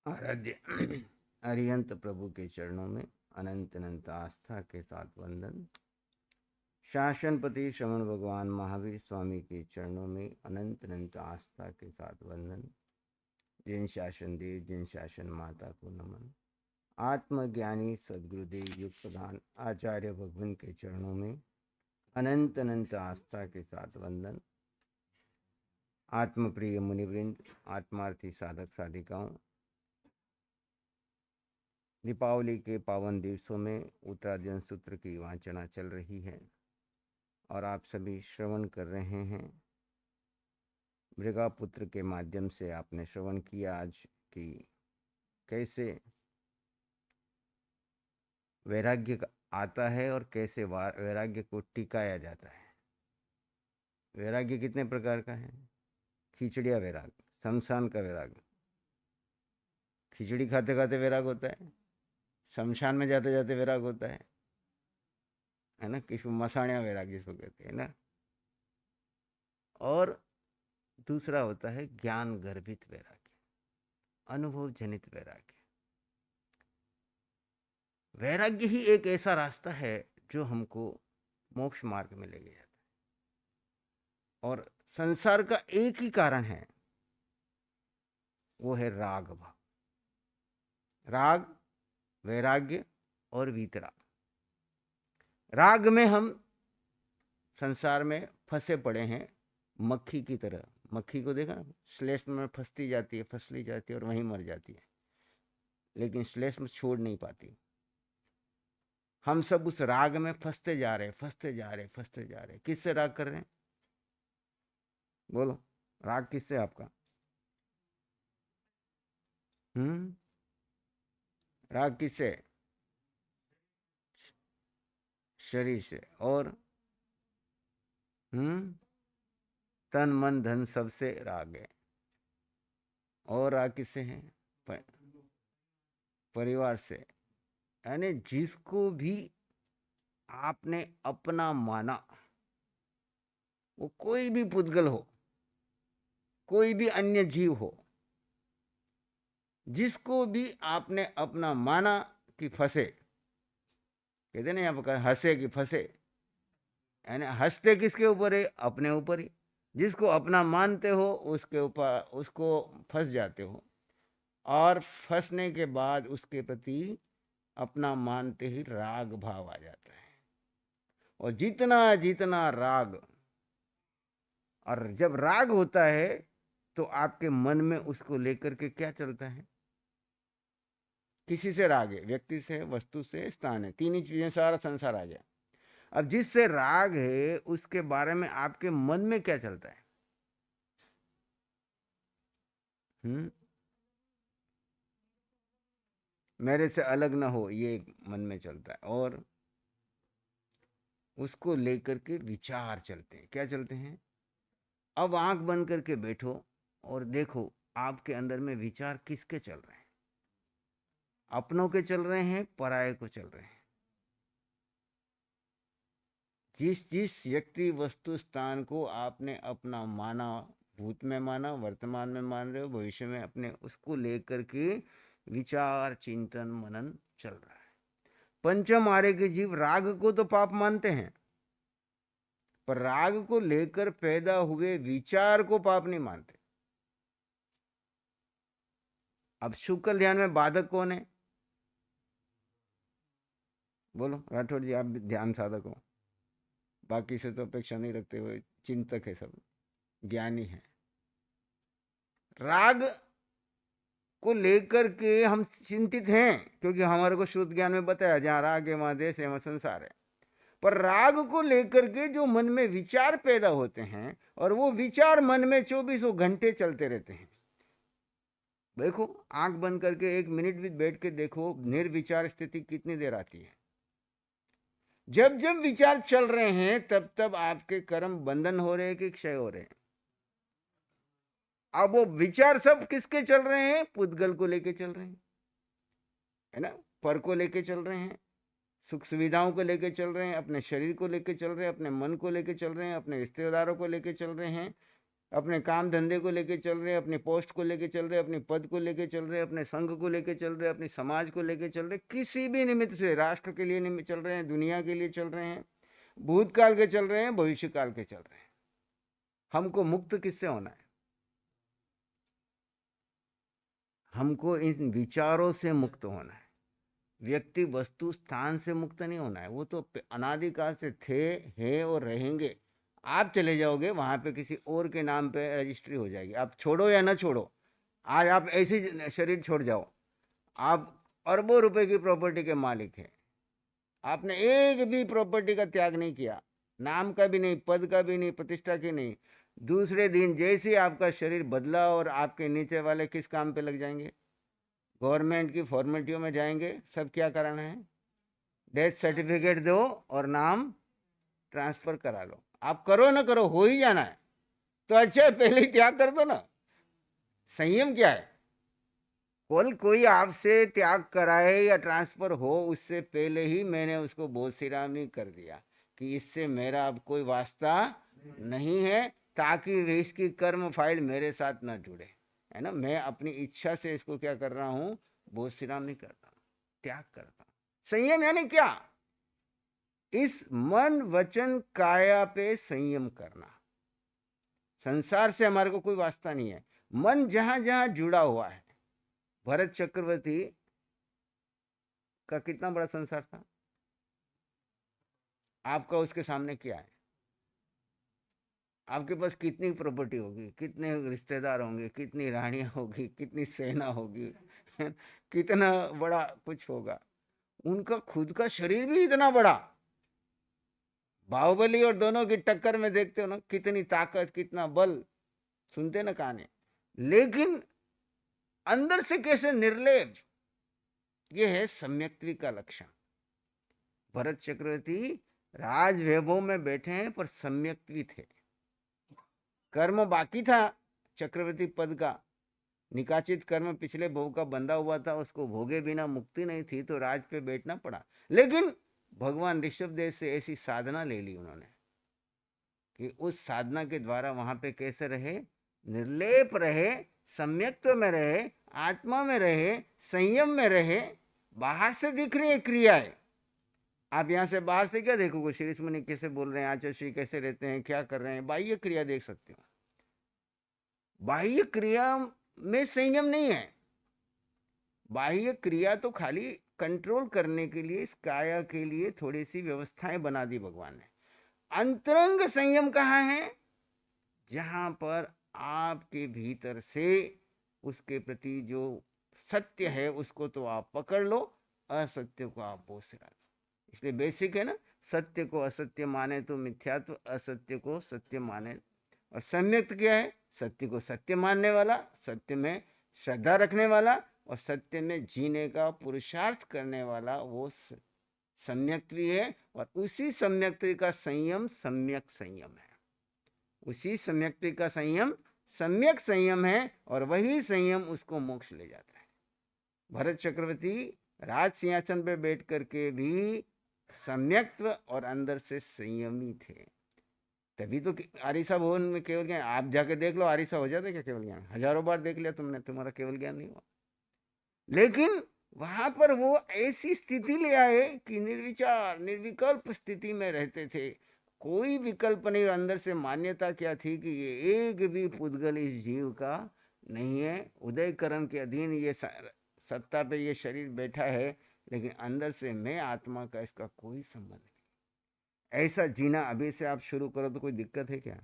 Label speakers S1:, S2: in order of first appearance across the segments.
S1: आराध्य अरिहंत प्रभु के चरणों में अनंत अनंत आस्था के साथ वंदन। शासनपति श्रवण भगवान महावीर स्वामी के चरणों में अनंत अनंत आस्था के साथ वंदन। जिन शासन देव, जिन शासन माता को नमन। आत्मज्ञानी सदगुरुदेव युग प्रधान आचार्य भगवान के चरणों में अनंत अनंत आस्था के साथ वंदन। आत्मप्रिय मुनिवृंद, आत्मार्थी साधक साधिकाओं, दीपावली के पावन दिवसों में उत्तरार्जुन सूत्र की वाचना चल रही है और आप सभी श्रवण कर रहे हैं। मृगापुत्र के माध्यम से आपने श्रवण किया आज कि कैसे वैराग्य आता है और कैसे वैराग्य को टिकाया जाता है। वैराग्य कितने प्रकार का है? खिचड़िया वैराग, शमशान का वैराग। खिचड़ी खाते खाते वैराग होता है, शमशान में जाते जाते वैराग होता है ना। किसको मसाणिया वैराग जिसको कहते हैं ना। और दूसरा होता है ज्ञान गर्भित वैराग्य, अनुभव जनित वैराग्य। वैराग्य ही एक ऐसा रास्ता है जो हमको मोक्ष मार्ग में ले जाता है। और संसार का एक ही कारण है, वो है राग भाव। राग, वैराग्य और वीतराग। राग में हम संसार में फंसे पड़े हैं मक्खी की तरह। मक्खी को देखा, श्लेष्म में फंसती जाती है, फंसली जाती है और वहीं मर जाती है, लेकिन श्लेष्म छोड़ नहीं पाती। हम सब उस राग में फंसते जा रहे, फंसते जा रहे, फंसते जा रहे। किससे राग कर रहे हैं? बोलो, राग किससे आपका? राग किससे? शरीर से। और तन मन धन सबसे राग है। और राग किससे है? परिवार से। यानी जिसको भी आपने अपना माना, वो कोई भी पुद्गल हो, कोई भी अन्य जीव हो, जिसको भी आपने अपना माना कि फंसे, कहते ना यहाँ पर हंसे कि फंसे, यानी हंसते किसके ऊपर है? अपने ऊपर ही। जिसको अपना मानते हो उसके ऊपर, उसको फंस जाते हो। और फंसने के बाद उसके प्रति अपना मानते ही राग भाव आ जाता है। और जितना जितना राग, और जब राग होता है तो आपके मन में उसको लेकर के क्या चलता है? किसी से राग है? व्यक्ति से, वस्तु से, स्थान है। तीन ही चीजें, सारा संसार आ गया। अब जिससे राग है उसके बारे में आपके मन में क्या चलता है? मेरे से अलग ना हो, ये मन में चलता है। और उसको लेकर के विचार चलते हैं। क्या चलते हैं? अब आंख बंद करके बैठो और देखो आपके अंदर में विचार किसके चल रहे हैं? अपनों के चल रहे हैं, पराये को चल रहे हैं। जिस जिस व्यक्ति, वस्तु, स्थान को आपने अपना माना, भूत में माना, वर्तमान में मान रहे हो, भविष्य में अपने, उसको लेकर के विचार, चिंतन, मनन चल रहा है। पंचम आर्य के जीव राग को तो पाप मानते हैं, पर राग को लेकर पैदा हुए विचार को पाप नहीं मानते। अब शुक्ल ध्यान में बाधक कौन है? बोलो राठौर जी, आप ध्यान साधक हो, बाकी से तो अपेक्षा नहीं रखते हुए चिंतक है, सब ज्ञानी है। राग को लेकर के हम चिंतित हैं, क्योंकि हमारे को शुद्ध ज्ञान में बताया जहां राग है वहां देश है, वहां संसार है। पर राग को लेकर के जो मन में विचार पैदा होते हैं, और वो विचार मन में 24 घंटे चलते रहते हैं। देखो, आंख बंद करके 1 मिनट भी बैठ के देखो, निर्विचार स्थिति कितनी देर आती है। जब जब विचार चल रहे हैं तब तब आपके कर्म बंधन हो रहे हैं कि क्षय हो रहे हैं? अब वो विचार सब किसके चल रहे हैं? पुद्गल को लेके चल रहे हैं, है ना। पर को लेके चल रहे हैं, सुख सुविधाओं को लेके चल रहे हैं, अपने शरीर को लेके चल रहे हैं, अपने मन को लेके चल रहे हैं, अपने रिश्तेदारों को लेके चल रहे हैं, अपने काम धंधे को लेके चल रहे हैं, अपने पोस्ट को लेके चल रहे हैं, अपने पद को लेके चल रहे हैं, अपने संघ को लेके चल रहे हैं, अपने समाज को लेके चल रहे हैं, किसी भी निमित्त से राष्ट्र के लिए निमित्त चल रहे हैं, दुनिया के लिए चल रहे हैं, भूतकाल के चल रहे हैं, भविष्य काल के चल रहे हैं। हमको मुक्त किससे होना है? हमको इन विचारों से मुक्त होना है। व्यक्ति वस्तु स्थान से मुक्त नहीं होना है। वो तो अनादिकाल से थे, हैं और रहेंगे। आप चले जाओगे वहां पे किसी और के नाम पे रजिस्ट्री हो जाएगी, आप छोड़ो या ना छोड़ो। आज आप ऐसी शरीर छोड़ जाओ, आप अरबों रुपए की प्रॉपर्टी के मालिक हैं, आपने एक भी प्रॉपर्टी का त्याग नहीं किया, नाम का भी नहीं, पद का भी नहीं, प्रतिष्ठा की नहीं। दूसरे दिन जैसे आपका शरीर बदला और आपके नीचे वाले किस काम पे लग जाएंगे? गवर्नमेंट की फॉर्मेलिटियों में जाएंगे। सब क्या कराना है? डेथ सर्टिफिकेट दो और नाम ट्रांसफर करा लो। आप करो ना करो, हो ही जाना है। तो अच्छा, पहले ही त्याग कर दो ना। संयम क्या है? कल कोई आपसे त्याग कराए या ट्रांसफर हो, उससे पहले ही मैंने उसको बोसिरामी कर दिया कि इससे मेरा अब कोई वास्ता नहीं है, ताकि इसकी कर्म फाइल मेरे साथ ना जुड़े, है ना। मैं अपनी इच्छा से इसको क्या कर रहा हूँ? बोसिराम नहीं करता, त्याग करता हूँ। संयम यानी क्या? इस मन वचन काया पे संयम करना। संसार से हमारे को कोई वास्ता नहीं है। मन जहां जहां जुड़ा हुआ है। भरत चक्रवर्ती का कितना बड़ा संसार था, आपका उसके सामने क्या है? आपके पास कितनी प्रॉपर्टी होगी, कितने रिश्तेदार होंगे, कितनी रानियां होगी, कितनी सेना होगी, कितना बड़ा कुछ होगा। उनका खुद का शरीर भी इतना बड़ा। बाहुबली और दोनों की टक्कर में देखते हो ना, कितनी ताकत, कितना बल, सुनते ना कहानी। लेकिन अंदर से कैसे निर्लेप, ये है सम्यक्त्वी का लक्षण। भरत चक्रवर्ती राज वैभव में बैठे हैं पर सम्यक्त्वी थे। कर्म बाकी था चक्रवर्ती पद का, निकाचित कर्म पिछले भोग का बंधा हुआ था, उसको भोगे बिना मुक्ति नहीं थी, तो राज पे बैठना पड़ा। लेकिन भगवान ऋषभदेव से ऐसी साधना ले ली उन्होंने कि उस साधना के द्वारा वहां पे कैसे रहे? निर्लेप रहे, सम्यक्त्व में रहे, आत्मा में रहे, संयम में रहे। बाहर से दिख रही है क्रियाएं, आप यहां से बाहर से क्या देखोगे? श्री मुनि कैसे बोल रहे हैं, आचार्य श्री कैसे रहते हैं, क्या कर रहे हैं, बाह्य क्रिया देख सकते हो। बाह्य क्रिया में संयम नहीं है। बाह्य क्रिया तो खाली कंट्रोल करने के लिए, इस काया के लिए थोड़ी सी व्यवस्थाएं बना दी भगवान ने। अंतरंग संयम कहाँ है? जहां पर आपके भीतर से उसके प्रति जो सत्य है उसको तो आप पकड़ लो, असत्य को आप बोसरा लो। इसलिए बेसिक है ना, सत्य को असत्य माने तो मिथ्यात्व, असत्य को सत्य माने। और सम्यक्त क्या है? सत्य को सत्य मानने वाला, सत्य में श्रद्धा रखने वाला और सत्य में जीने का पुरुषार्थ करने वाला, वो सम्यक्त्वी है। और उसी सम्यक्त्वी का संयम सम्यक संयम है। उसी सम्यक्त्वी का संयम सम्यक संयम है, और वही संयम उसको मोक्ष ले जाता है। भरत चक्रवर्ती राज सिंहासन पे बैठ करके भी सम्यक्त्व और अंदर से संयमी थे। तभी तो आरिसा भवन में केवल ज्ञान, आप जाके देख लो, आरिसा हो जाता क्या केवल ज्ञान? हजारों बार देख लिया तुमने, तुम्हारा केवल ज्ञान नहीं हुआ। लेकिन वहां पर वो ऐसी स्थिति ले आए कि निर्विचार निर्विकल्प स्थिति में रहते थे, कोई विकल्प नहीं। अंदर से मान्यता क्या थी कि ये एक भी पुद्गल इस जीव का नहीं है, उदय कर्म के अधीन ये सत्ता पे ये शरीर बैठा है, लेकिन अंदर से मैं आत्मा का इसका कोई संबंध नहीं। ऐसा जीना अभी से आप शुरू करो तो कोई दिक्कत है क्या?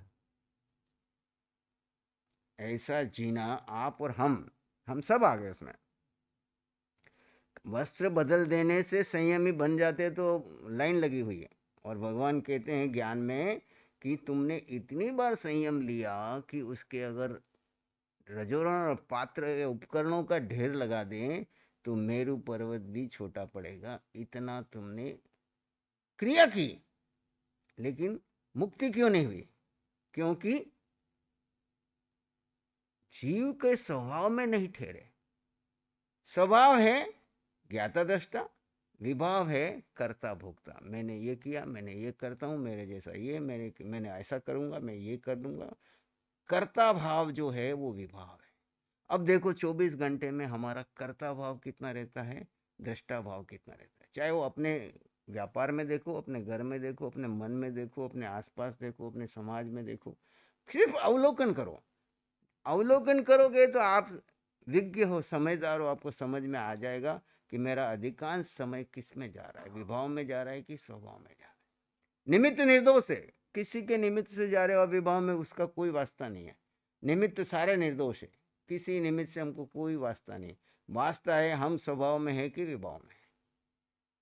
S1: ऐसा जीना आप और हम सब आ गए उसमें। वस्त्र बदल देने से संयमी बन जाते तो लाइन लगी हुई है। और भगवान कहते हैं ज्ञान में कि तुमने इतनी बार संयम लिया कि उसके अगर रजोरण और पात्र या उपकरणों का ढेर लगा दें तो मेरू पर्वत भी छोटा पड़ेगा। इतना तुमने क्रिया की, लेकिन मुक्ति क्यों नहीं हुई? क्योंकि जीव के स्वभाव में नहीं ठहरे। स्वभाव है ज्ञाता दृष्टा, विभाव है कर्ता भोक्ता। मैंने ये किया, मैंने ये करता हूँ, मेरे जैसा ये, मैंने ऐसा करूँगा, मैं ये कर दूंगा। कर्ता भाव जो है वो विभाव है। अब देखो 24 घंटे में हमारा कर्ता भाव कितना रहता है, दृष्टा भाव कितना रहता है। चाहे वो अपने व्यापार में देखो, अपने घर में देखो, अपने मन में देखो, अपने आसपास देखो, अपने समाज में देखो, सिर्फ अवलोकन करो। अवलोकन करोगे तो आप विज्ञ हो, समझदार हो, आपको समझ में आ जाएगा कि मेरा अधिकांश समय किस में जा रहा है, विभाव में जा रहा है कि स्वभाव में जा रहा है। निमित्त निर्दोष है, किसी के निमित्त से जा रहे हो विभाव में, उसका कोई वास्ता नहीं है। निमित्त सारे निर्दोष है, किसी निमित्त से हमको कोई वास्ता नहीं। वास्ता है हम स्वभाव में है कि विभाव में है।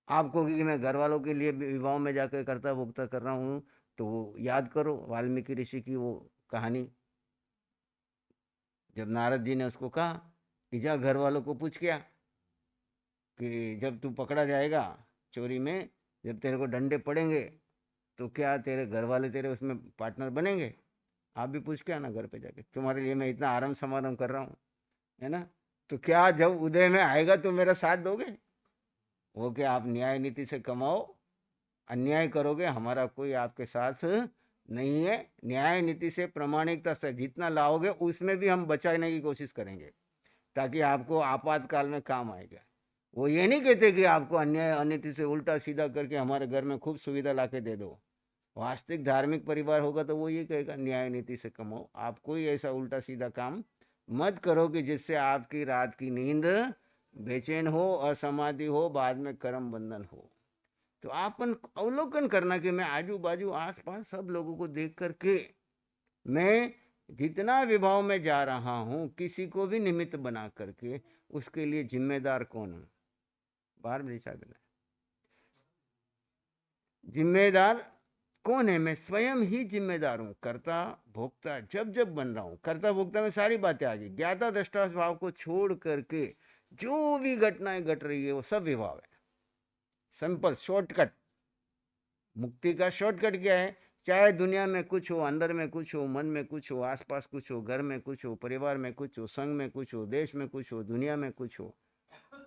S1: आपको कि मैं घर वालों के लिए विवाह में जाकर कर्ता भोक्ता कर रहा हूँ, तो वो याद करो वाल्मीकि ऋषि की वो कहानी, जब नारद जी ने उसको कहा कि जा घर वालों को पूछ क्या कि जब तू पकड़ा जाएगा चोरी में, जब तेरे को डंडे पड़ेंगे तो क्या तेरे घर वाले तेरे उसमें पार्टनर बनेंगे? आप भी पूछ के आना घर पे जाके, तुम्हारे लिए मैं इतना आराम समाराम कर रहा हूँ, है ना? तो क्या जब उदय में आएगा तो मेरा साथ दोगे? वो क्या आप न्याय नीति से कमाओ, अन्याय करोगे, हमारा कोई आपके साथ नहीं है। न्याय नीति से, प्रामाणिकता से जितना लाओगे उसमें भी हम बचाने की कोशिश करेंगे ताकि आपको आपातकाल में काम आएगा। वो ये नहीं कहते कि आपको अन्याय अनीति से उल्टा सीधा करके हमारे घर में खूब सुविधा ला के दे दो। वास्तविक धार्मिक परिवार होगा तो वो ये कहेगा न्याय नीति से कमाओ, आप कोई ऐसा उल्टा सीधा काम मत करो कि जिससे आपकी रात की नींद बेचैन हो, असमाधि हो, बाद में कर्म बंधन हो। तो आपन अवलोकन करना कि मैं आजू बाजू आस पास सब लोगों को देख करके मैं जितना विभाव में जा रहा हूं, किसी को भी निमित्त बना करके उसके लिए जिम्मेदार कौन हूं? बाहर भेजा गया जिम्मेदार कौन है? मैं स्वयं ही जिम्मेदार हूं। कर्ता भोक्ता जब जब बन रहा हूं, कर्ता भोक्ता में सारी बातें आ गई। ज्ञाता दृष्टा भाव को छोड़ करके जो भी घटनाएं घट रही है वो सब विभाव है। सिंपल शॉर्टकट, मुक्ति का शॉर्टकट क्या है? चाहे दुनिया में कुछ हो, अंदर में कुछ हो, मन में कुछ हो, आसपास कुछ हो, घर में कुछ हो, परिवार में कुछ हो, संघ में कुछ हो, देश में कुछ हो, दुनिया में कुछ हो,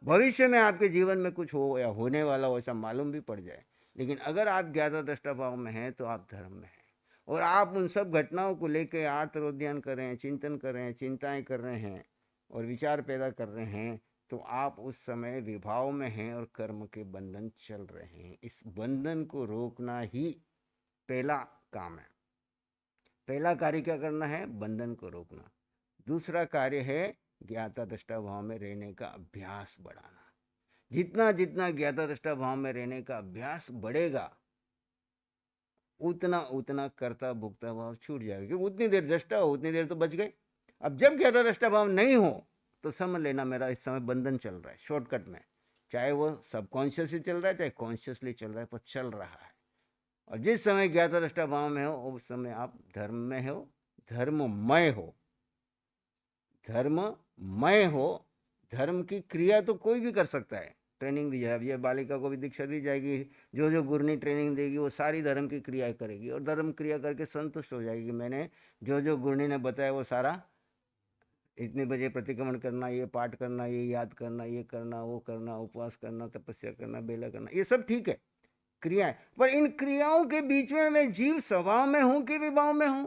S1: भविष्य में आपके जीवन में कुछ हो या होने वाला हो, ऐसा मालूम भी पड़ जाए, लेकिन अगर आप ज्ञाता दृष्टा भाव में हैं तो आप धर्म में हैं। और आप उन सब घटनाओं को लेकर आत्मोद्यान कर रहे हैं, चिंतन कर रहे हैं, चिंताएं कर रहे हैं और विचार पैदा कर रहे हैं, तो आप उस समय विभाव में हैं और कर्म के बंधन चल रहे हैं। इस बंधन को रोकना ही पहला काम है। पहला कार्य क्या करना है? बंधन को रोकना। दूसरा कार्य है ज्ञाता दृष्टा भाव में रहने का अभ्यास बढ़ाना। जितना जितना ज्ञाता दृष्टा भाव में रहने का अभ्यास बढ़ेगा उतना उतना कर्ता भोक्ता भाव छूट जाएगा, क्योंकि उतनी देर दृष्टा हो उतनी देर तो बच गए। अब जब ज्ञाता दृष्टा भाव नहीं हो तो समझ लेना मेरा इस समय बंधन चल रहा है शॉर्टकट में, चाहे वो सबकॉन्शियसली चल रहा है चाहे कॉन्शियसली चल रहा है, पर चल रहा है। और जिस समय ज्ञाता दृष्टा भाव में हो उस समय आप धर्म में हो, धर्ममय हो, धर्ममय हो। धर्म की क्रिया तो कोई भी कर सकता है। ट्रेनिंग दी जाए, ये बालिका को भी दीक्षा दी जाएगी, जो जो गुरनी ट्रेनिंग देगी वो सारी धर्म की क्रिया करेगी और धर्म क्रिया करके संतुष्ट हो जाएगी। मैंने जो जो गुरनी ने बताया वो सारा, इतने बजे प्रतिक्रमण करना, ये पाठ करना, ये याद करना, ये करना, वो करना, उपवास करना, तपस्या करना, बेला करना, ये सब ठीक है क्रियाएं, पर इन क्रियाओं के बीच में मैं जीव स्वभाव में हूं कि विभाव में हूं,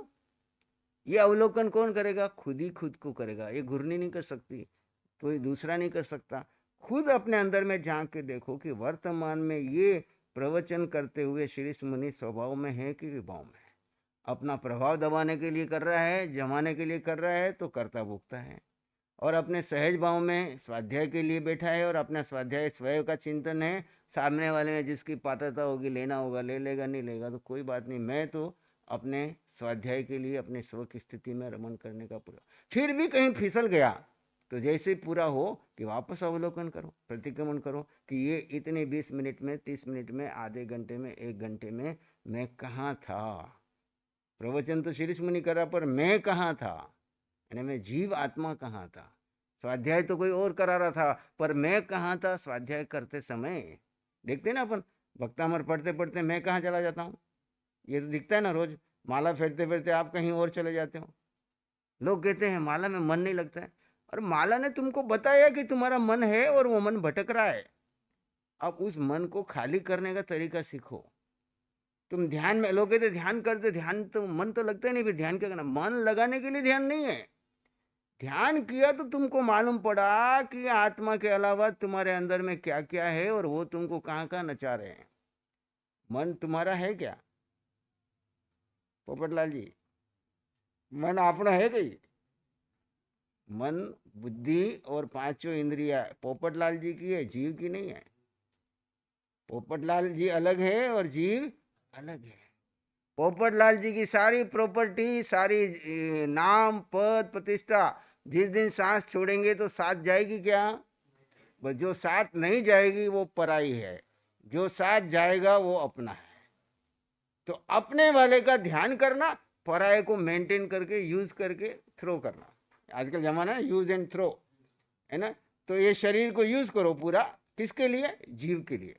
S1: ये अवलोकन कौन करेगा? खुद ही खुद को करेगा। ये घुरनी नहीं कर सकती, कोई दूसरा नहीं कर सकता। खुद अपने अंदर में झांक के देखो कि वर्तमान में ये प्रवचन करते हुए श्री मुनि स्वभाव में है कि विभाव में है। अपना प्रभाव दबाने के लिए कर रहा है, जमाने के लिए कर रहा है तो कर्ता भोक्ता है, और अपने सहज भाव में स्वाध्याय के लिए बैठा है और अपना स्वाध्याय स्वयं का चिंतन है। सामने वाले में जिसकी पात्रता होगी, लेना होगा ले लेगा, नहीं लेगा तो कोई बात नहीं, मैं तो अपने स्वाध्याय के लिए अपने स्व की स्थिति में रमन करने का पूरा। फिर भी कहीं फिसल गया तो जैसे पूरा हो कि वापस अवलोकन करो, प्रतिक्रमण करो कि ये इतने 20 मिनट में, 30 मिनट में, आधे घंटे में, 1 घंटे में मैं कहाँ था। प्रवचन तो शीर्ष मुनि करा, पर मैं कहाँ था, यानी मैं जीव आत्मा कहाँ था। स्वाध्याय तो कोई और करा रहा था, पर मैं कहाँ था स्वाध्याय करते समय। देखते ना अपन भक्तामर पढ़ते पढ़ते मैं कहाँ चला जाता हूँ, ये तो दिखता है ना। रोज माला फेरते फेरते आप कहीं और चले जाते हो। लोग कहते हैं माला में मन नहीं लगता है, और माला ने तुमको बताया कि तुम्हारा मन है और वो मन भटक रहा है। अब उस मन को खाली करने का तरीका सीखो। तुम ध्यान में लोग कहते ध्यान करते, ध्यान तो मन तो लगता ही नहीं, फिर ध्यान क्या करना? मन लगाने के लिए ध्यान नहीं है। ध्यान किया तो तुमको मालूम पड़ा कि आत्मा के अलावा तुम्हारे अंदर में क्या क्या है, और वो तुमको कहाँ कहाँ नचा रहे हैं। मन तुम्हारा है क्या पोपटलाल जी? मन अपना है कहीं? मन, बुद्धि और पांचों इंद्रिया पोपटलाल जी की है, जीव की नहीं है। पोपटलाल जी अलग है और जीव अलग है। पोपटलाल जी की सारी प्रॉपर्टी, सारी नाम पद प्रतिष्ठा, जिस दिन सांस छोड़ेंगे तो साथ जाएगी क्या? बस जो साथ नहीं जाएगी वो पराई है, जो साथ जाएगा वो अपना है। तो अपने वाले का ध्यान करना, पराये को मेंटेन करके यूज करके थ्रो करना। आजकल जमाना है यूज एंड थ्रो, है ना? तो ये शरीर को यूज करो पूरा, किसके लिए? जीव के लिए।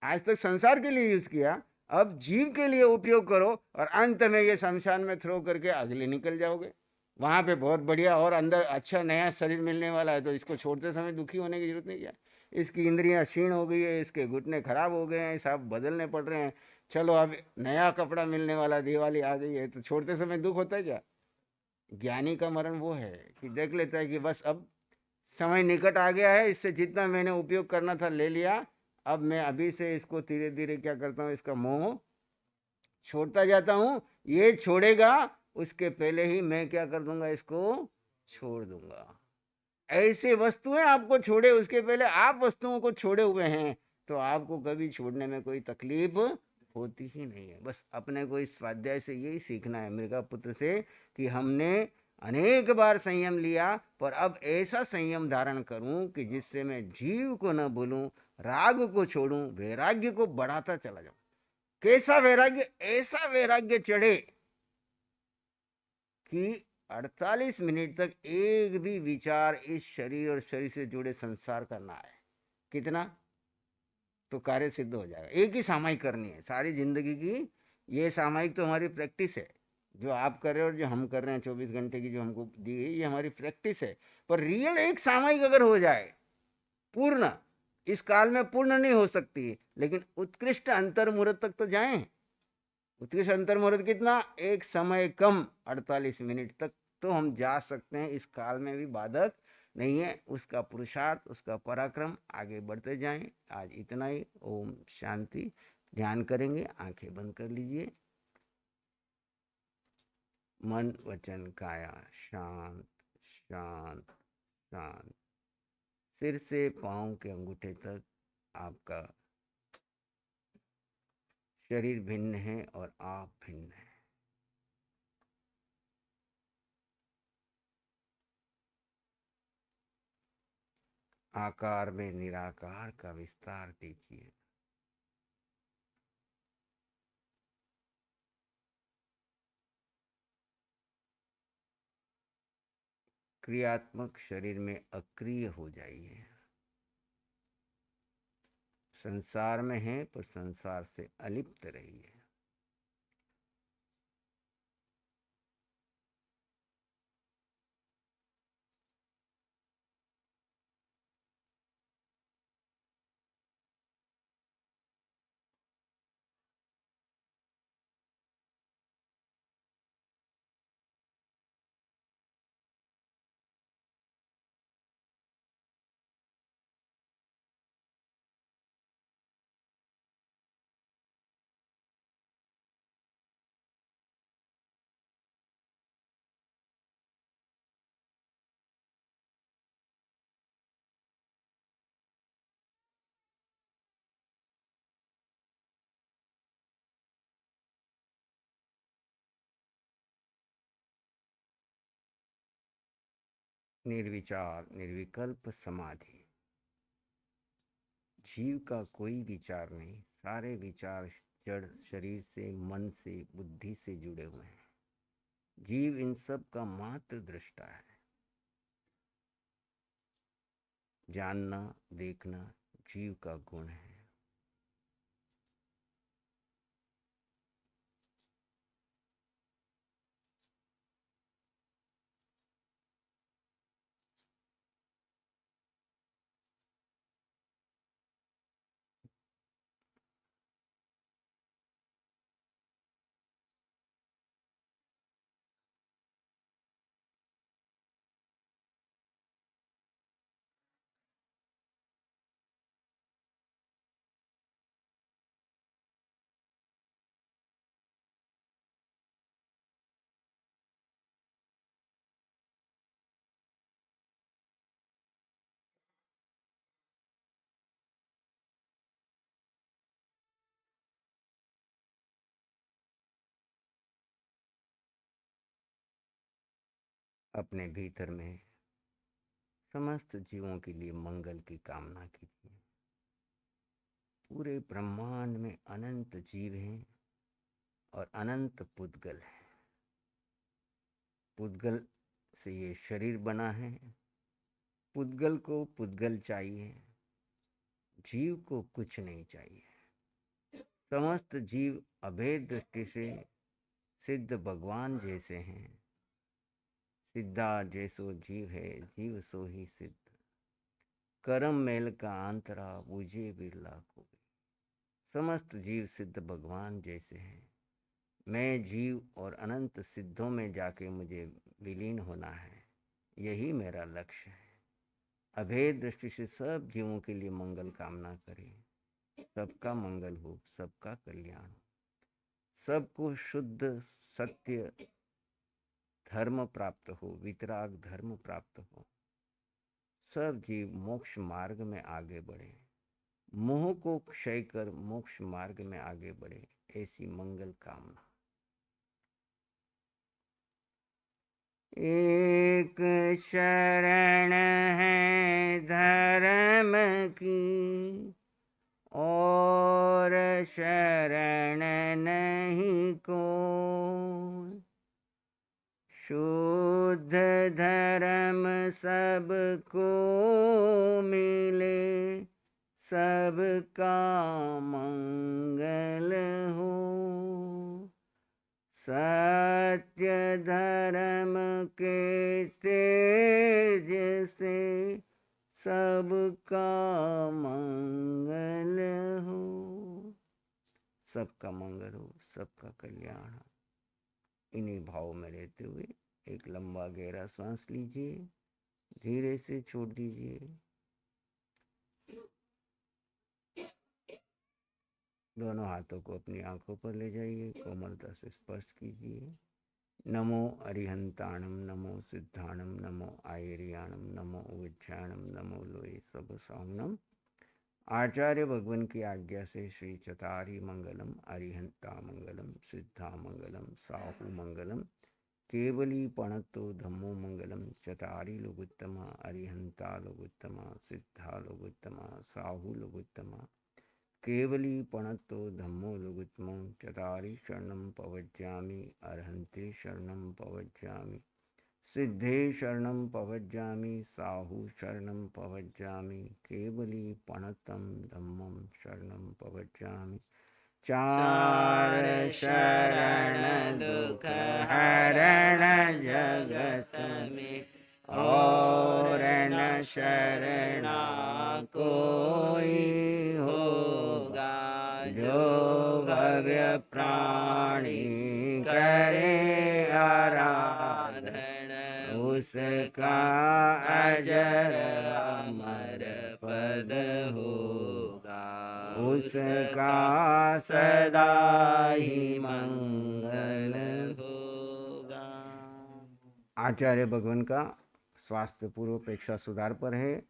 S1: आज तक संसार के लिए यूज किया, अब जीव के लिए उपयोग करो, और अंत में ये शमशान में थ्रो करके अगले निकल जाओगे। वहां पे बहुत बढ़िया और अंदर अच्छा नया शरीर मिलने वाला है, तो इसको छोड़ते समय दुखी होने की जरूरत नहीं। क्या इसकी इंद्रियां क्षीण हो गई है, इसके घुटने खराब हो गए हैं, सब बदलने पड़ रहे हैं, चलो अब नया कपड़ा मिलने वाला, दिवाली आ गई है, तो छोड़ते समय दुख होता है क्या? ज्ञानी का मरण वो है कि देख लेता है कि बस अब समय निकट आ गया है, इससे जितना मैंने उपयोग करना था ले लिया, अब मैं अभी से इसको धीरे धीरे क्या करता हूँ, इसका मोह छोड़ता जाता हूँ। ये छोड़ेगा उसके पहले ही मैं क्या कर दूंगा, इसको छोड़ दूंगा। ऐसे वस्तुएं आपको छोड़े उसके पहले आप वस्तुओं को छोड़े हुए हैं, तो आपको कभी छोड़ने में कोई तकलीफ होती ही नहीं है। बस अपने को इस स्वाध्याय से यही सीखना है मृगा पुत्र से, कि हमने अनेक बार संयम लिया, पर अब ऐसा संयम धारण करूं कि जिससे मैं जीव को न भूलूं, राग को छोड़ूं, वैराग्य को बढ़ाता चला जाऊं। कैसा वैराग्य? ऐसा वैराग्य चढ़े कि 48 मिनट तक एक भी विचार इस शरीर और शरीर से जुड़े संसार का ना आए। कितना? तो कार्य सिद्ध हो जाएगा। एक ही सामायिक करनी है सारी जिंदगी की। ये सामायिक तो हमारी प्रैक्टिस है, जो आप कर रहे हो और जो हम कर रहे हैं 24 घंटे की जो हमको दी गई, ये हमारी प्रैक्टिस है। पर रियल एक सामायिक अगर हो जाए पूर्ण, इस काल में पूर्ण नहीं हो सकती, लेकिन उत्कृष्ट अंतर मुहूर्त तक तो जाएं। उत्कृष्ट अंतर मुहूर्त कितना? एक समय कम 48 मिनट तक तो हम जा सकते हैं, इस काल में भी बाधक नहीं है। उसका पुरुषार्थ, उसका पराक्रम, आगे बढ़ते जाएं। आज इतना ही। ओम शांति। ध्यान करेंगे, आंखें बंद कर लीजिए। मन वचन काया शांत शांत शांत। सिर से पांव के अंगूठे तक आपका शरीर भिन्न है और आप भिन्न है। आकार में निराकार का विस्तार देखिए। क्रियात्मक शरीर में अक्रिय हो जाइए। संसार में है पर संसार से अलिप्त रहिए। निर्विचार निर्विकल्प समाधि। जीव का कोई विचार नहीं, सारे विचार जड़ शरीर से, मन से, बुद्धि से जुड़े हुए हैं। जीव इन सब का मात्र दृष्टा है। जानना देखना जीव का गुण है। अपने भीतर में समस्त जीवों के लिए मंगल की कामना कीजिए। पूरे ब्रह्मांड में अनंत जीव हैं और अनंत पुद्गल हैं। पुद्गल से ये शरीर बना है। पुद्गल को पुद्गल चाहिए, जीव को कुछ नहीं चाहिए। समस्त जीव अभेद दृष्टि से सिद्ध भगवान जैसे हैं। सिद्धा जैसो जीव है, जीव सो ही सिद्ध। करम मेल का अंतरा बूझे बिरला को। समस्त जीव सिद्ध भगवान जैसे हैं। मैं जीव और अनंत सिद्धों में जाके मुझे विलीन होना है, यही मेरा लक्ष्य है। अभेद दृष्टि से सब जीवों के लिए मंगल कामना करें। सबका मंगल हो, सबका कल्याण हो, सबको शुद्ध सत्य धर्म प्राप्त हो, वितराग धर्म प्राप्त हो। सब जीव मोक्ष मार्ग में आगे बढ़े, मोह को क्षय कर मोक्ष मार्ग में आगे बढ़े, ऐसी मंगल कामना। एक शरण है धर्म की, और शरण नहीं को। शुद्ध धर्म सबको मिले, सबका मंगल हो। सत्य धर्म के तेज से सबका मंगल हो। सबका मंगल हो, सबका कल्याण हो। इन्हीं भाव में रहते हुए एक लंबा गहरा सांस लीजिए, धीरे से छोड़ दीजिए। दोनों हाथों को अपनी आंखों पर ले जाइए, कोमलता से स्पर्श कीजिए। नमो अरिहंताणम, नमो सिद्धाणम, नमो आयरियाणम, नमो उज्जाणम, नमो लोये सब सामनम। आचार्य भगवान की आज्ञा से श्री चतारी मंगलम, अरिहंता मंगलम, सिद्धा मंगलम, साहु मंगलम, केवली पणतो धम्मो मंगलम। चतारी लोगोत्तमा, अरिहंता लोगोत्तमा, सिद्धा लोगोत्तमा, साहु लोगोत्तमा, केवली पणतो धम्मो लोगोत्तमं। चतारी शरणं पवज्जामि, अरहन्ते शरणं पवज्जामि, सिद्धे शरणं पवज्जामि, साहु शरणं पवज्जामि, केवली पणतं धम्मं शरणं पवज्जामि। चार शरण दुख हरण जगत में, और न शरणा कोई होगा। जो भव्य प्राणी करे आराधन, उसका अजर अमर पद होगा। उसका सदा ही मंगल होगा। आचार्य भगवान का स्वास्थ्य पूर्व अपेक्षा सुधार पर है।